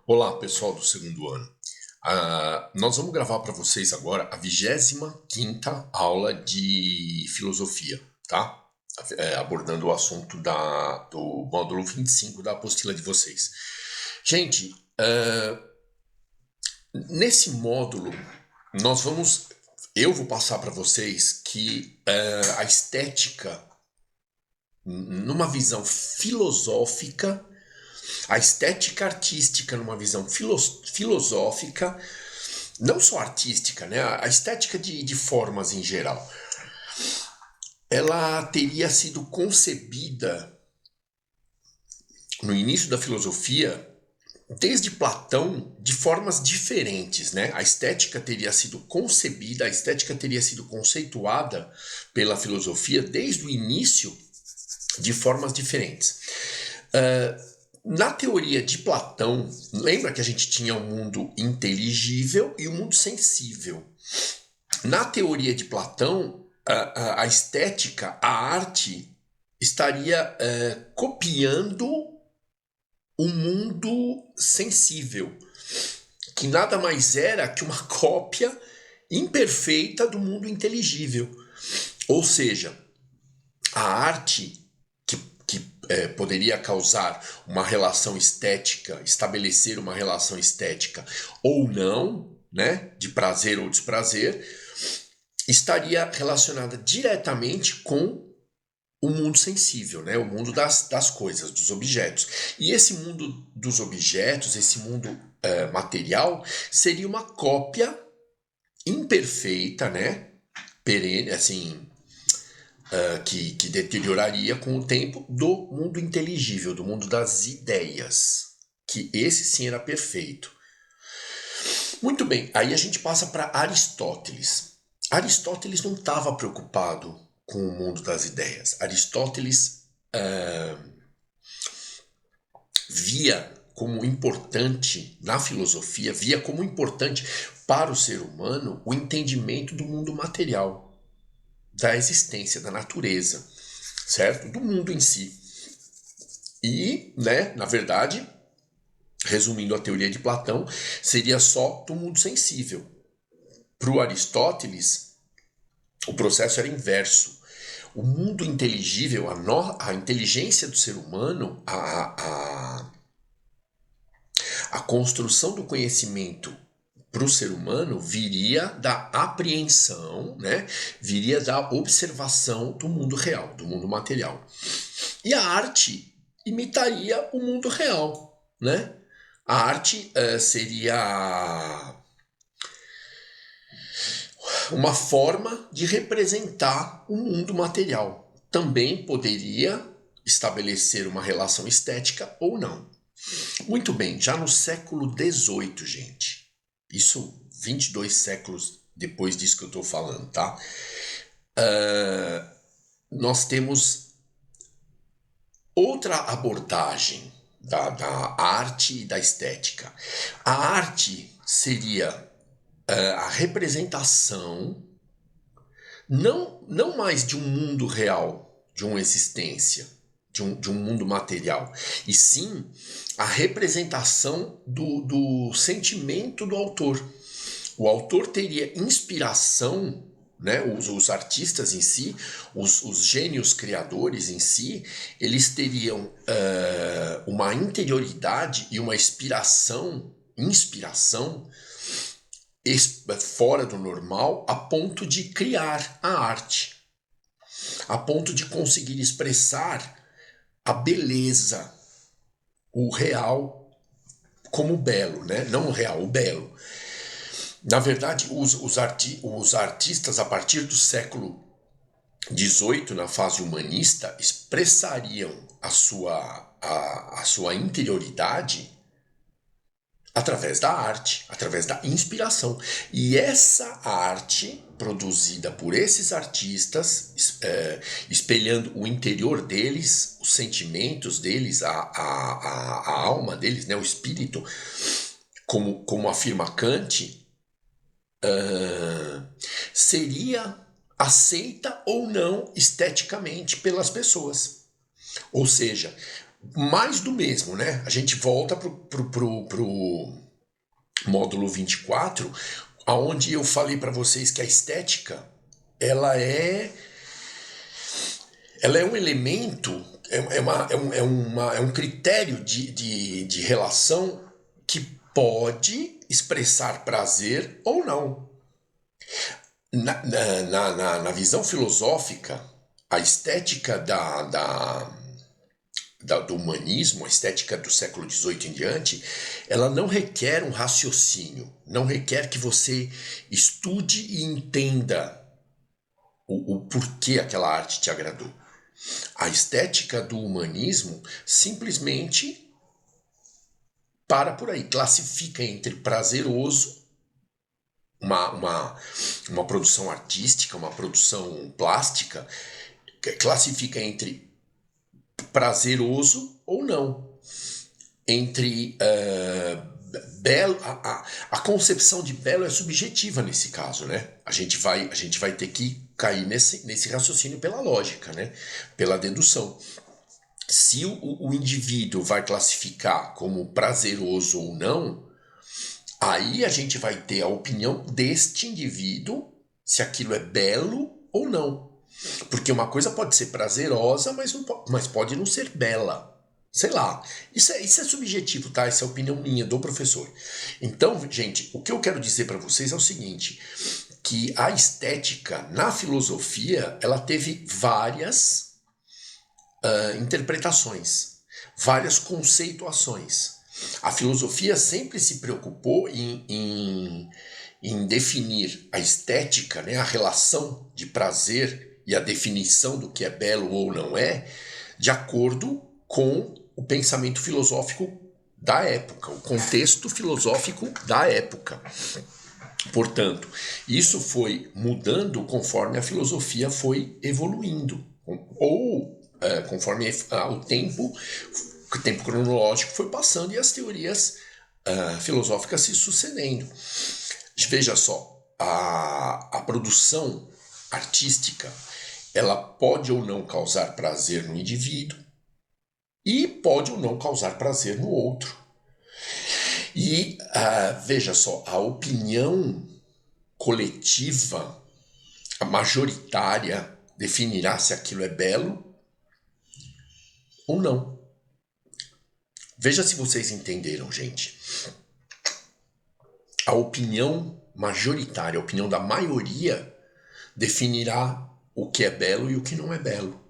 Olá, pessoal do segundo ano. Nós vamos gravar para vocês agora a 25ª aula de filosofia, tá? Abordando o assunto do módulo 25 da apostila de vocês. Gente, nesse módulo, eu vou passar para vocês que a estética, numa visão filosófica, a estética artística numa visão filosófica, não só artística, né? A estética de formas em geral, ela teria sido concebida no início da filosofia, desde Platão, de formas diferentes, né? A estética teria sido concebida, a estética teria sido conceituada pela filosofia desde o início de formas diferentes. Na teoria de Platão, lembra que a gente tinha um mundo inteligível e um mundo sensível. Na teoria de Platão, a estética, a arte, estaria copiando o mundo sensível, que nada mais era que uma cópia imperfeita do mundo inteligível. Ou seja, a arte poderia causar uma relação estética, estabelecer uma relação estética ou não, né, de prazer ou desprazer, estaria relacionada diretamente com o mundo sensível, né, o mundo das coisas, dos objetos. E esse mundo dos objetos, esse mundo material, seria uma cópia imperfeita, né, perene, assim, que deterioraria com o tempo do mundo inteligível, do mundo das ideias, que esse sim era perfeito. Muito bem, aí a gente passa para Aristóteles. Aristóteles não estava preocupado com o mundo das ideias. Aristóteles via como importante na filosofia, via como importante para o ser humano o entendimento do mundo material, da existência, da natureza, certo? Do mundo em si. E, né, na verdade, resumindo a teoria de Platão, seria só do mundo sensível. Para o Aristóteles, o processo era inverso. O mundo inteligível, a inteligência do ser humano, a construção do conhecimento para o ser humano viria da apreensão, né? Viria da observação do mundo real, do mundo material. E a arte imitaria o mundo real, né? A arte seria uma forma de representar o mundo material. Também poderia estabelecer uma relação estética ou não. Muito bem, já no século XVIII, gente. Isso 22 séculos depois disso que eu estou falando, tá? Nós temos outra abordagem da arte e da estética. A arte seria a representação não mais de um mundo real, de uma existência, de um mundo material, e sim a representação do sentimento do autor. O autor teria inspiração, né? Os artistas em si, os gênios criadores em si, eles teriam uma interioridade e uma inspiração fora do normal, a ponto de criar a arte, a ponto de conseguir expressar a beleza, o real como belo, né? Não o real, o belo. Na verdade, os artistas, a partir do século XVIII, na fase humanista, expressariam a sua interioridade através da arte, através da inspiração. E essa arte, produzida por esses artistas, espelhando o interior deles, os sentimentos deles, a alma deles, né, o espírito, como afirma Kant, seria aceita ou não esteticamente pelas pessoas. Ou seja, Mais do mesmo, né? A gente volta pro módulo 24, aonde eu falei para vocês que a estética ela é, ela é um elemento, é um critério de relação que pode expressar prazer ou não. Na visão filosófica, a estética do humanismo, a estética do século XVIII em diante, ela não requer um raciocínio, não requer que você estude e entenda o porquê aquela arte te agradou. A estética do humanismo simplesmente para por aí, classifica entre prazeroso, uma produção artística, uma produção plástica, classifica entre prazeroso ou não, entre belo. A concepção de belo é subjetiva nesse caso, né? A gente vai ter que cair nesse raciocínio pela lógica, né? Pela dedução. Se o indivíduo vai classificar como prazeroso ou não, aí a gente vai ter a opinião deste indivíduo se aquilo é belo ou não. Porque uma coisa pode ser prazerosa, mas pode não ser bela. Sei lá. Isso é subjetivo, tá? Essa é a opinião minha do professor. Então, gente, o que eu quero dizer para vocês é o seguinte, que a estética na filosofia, ela teve várias interpretações, várias conceituações. A filosofia sempre se preocupou em definir a estética, né, a relação de prazer e a definição do que é belo ou não é, de acordo com o pensamento filosófico da época, o contexto filosófico da época. Portanto, isso foi mudando conforme a filosofia foi evoluindo, ou conforme o tempo cronológico foi passando e as teorias filosóficas se sucedendo. Veja só, a produção artística, ela pode ou não causar prazer no indivíduo e pode ou não causar prazer no outro. E veja só, a opinião coletiva, a majoritária, definirá se aquilo é belo ou não. Veja se vocês entenderam, gente. A opinião majoritária, a opinião da maioria, definirá o que é belo e o que não é belo.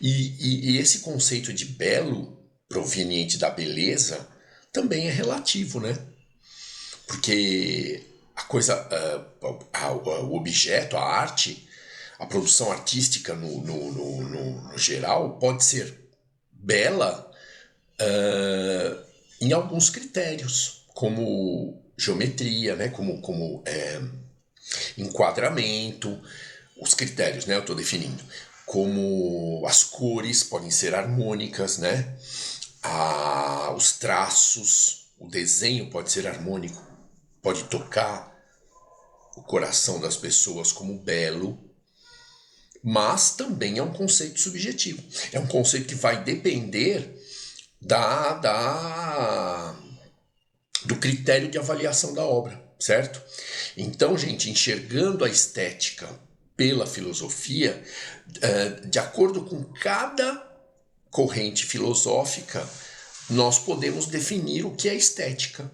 E esse conceito de belo, proveniente da beleza, também é relativo, né? Porque a coisa, o objeto, a arte, a produção artística no geral pode ser bela em alguns critérios, como geometria, né? como enquadramento, os critérios, né? Eu estou definindo. Como as cores podem ser harmônicas, né? Os traços, o desenho pode ser harmônico, pode tocar o coração das pessoas como belo, mas também é um conceito subjetivo. É um conceito que vai depender do critério de avaliação da obra, certo? Então, gente, enxergando a estética pela filosofia, de acordo com cada corrente filosófica, nós podemos definir o que é estética,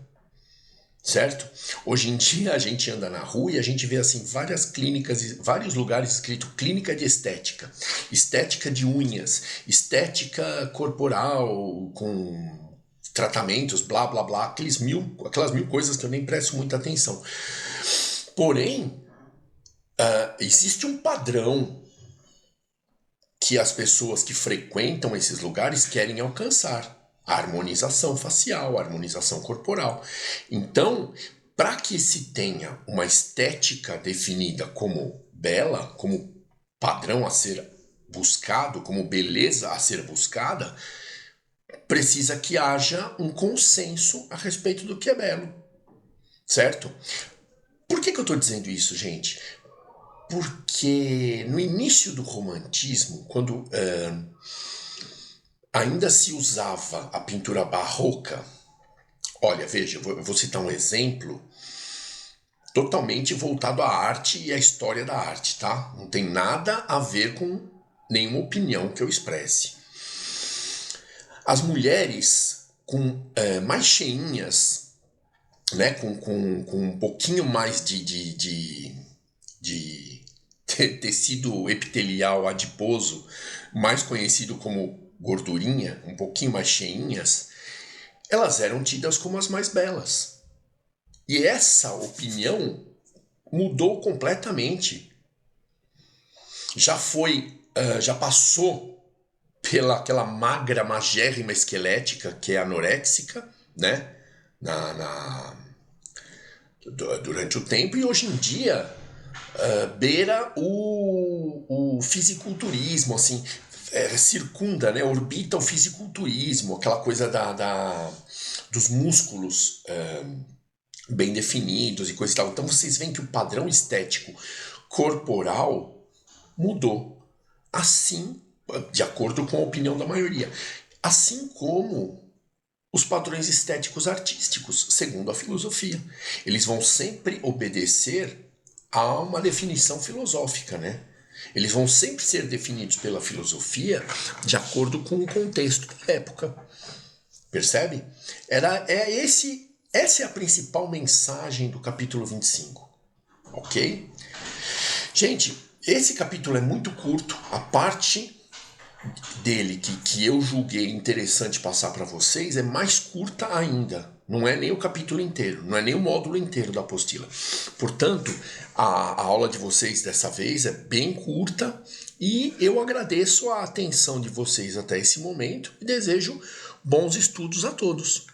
certo? Hoje em dia a gente anda na rua e a gente vê assim várias clínicas, vários lugares escrito clínica de estética, estética de unhas, estética corporal com tratamentos, blá blá blá, aquelas mil coisas que eu nem presto muita atenção. Porém, existe um padrão que as pessoas que frequentam esses lugares querem alcançar. A harmonização facial, a harmonização corporal. Então, para que se tenha uma estética definida como bela, como padrão a ser buscado, como beleza a ser buscada, precisa que haja um consenso a respeito do que é belo, certo? Por que eu estou dizendo isso, gente? Porque no início do romantismo, quando ainda se usava a pintura barroca. Olha, veja, eu vou citar um exemplo totalmente voltado à arte e à história da arte, tá? Não tem nada a ver com nenhuma opinião que eu expresse. As mulheres com mais cheinhas, né, com um pouquinho mais de tecido epitelial adiposo, mais conhecido como gordurinha, um pouquinho mais cheinhas, elas eram tidas como as mais belas. E essa opinião mudou completamente. Já passou pela aquela magra, magérrima esquelética que é anoréxica, né? Durante o tempo, e hoje em dia beira o fisiculturismo, assim, circunda, né? Orbita o fisiculturismo, aquela coisa dos músculos bem definidos e coisa e tal. Então vocês veem que o padrão estético corporal mudou. Assim, de acordo com a opinião da maioria. Assim como os padrões estéticos artísticos, segundo a filosofia. Eles vão sempre obedecer a uma definição filosófica, né? Eles vão sempre ser definidos pela filosofia de acordo com o contexto da época. Percebe? Essa é a principal mensagem do capítulo 25. Ok? Gente, esse capítulo é muito curto. A parte dele que eu julguei interessante passar para vocês é mais curta ainda. Não é nem o capítulo inteiro, não é nem o módulo inteiro da apostila. Portanto, a aula de vocês dessa vez é bem curta e eu agradeço a atenção de vocês até esse momento e desejo bons estudos a todos.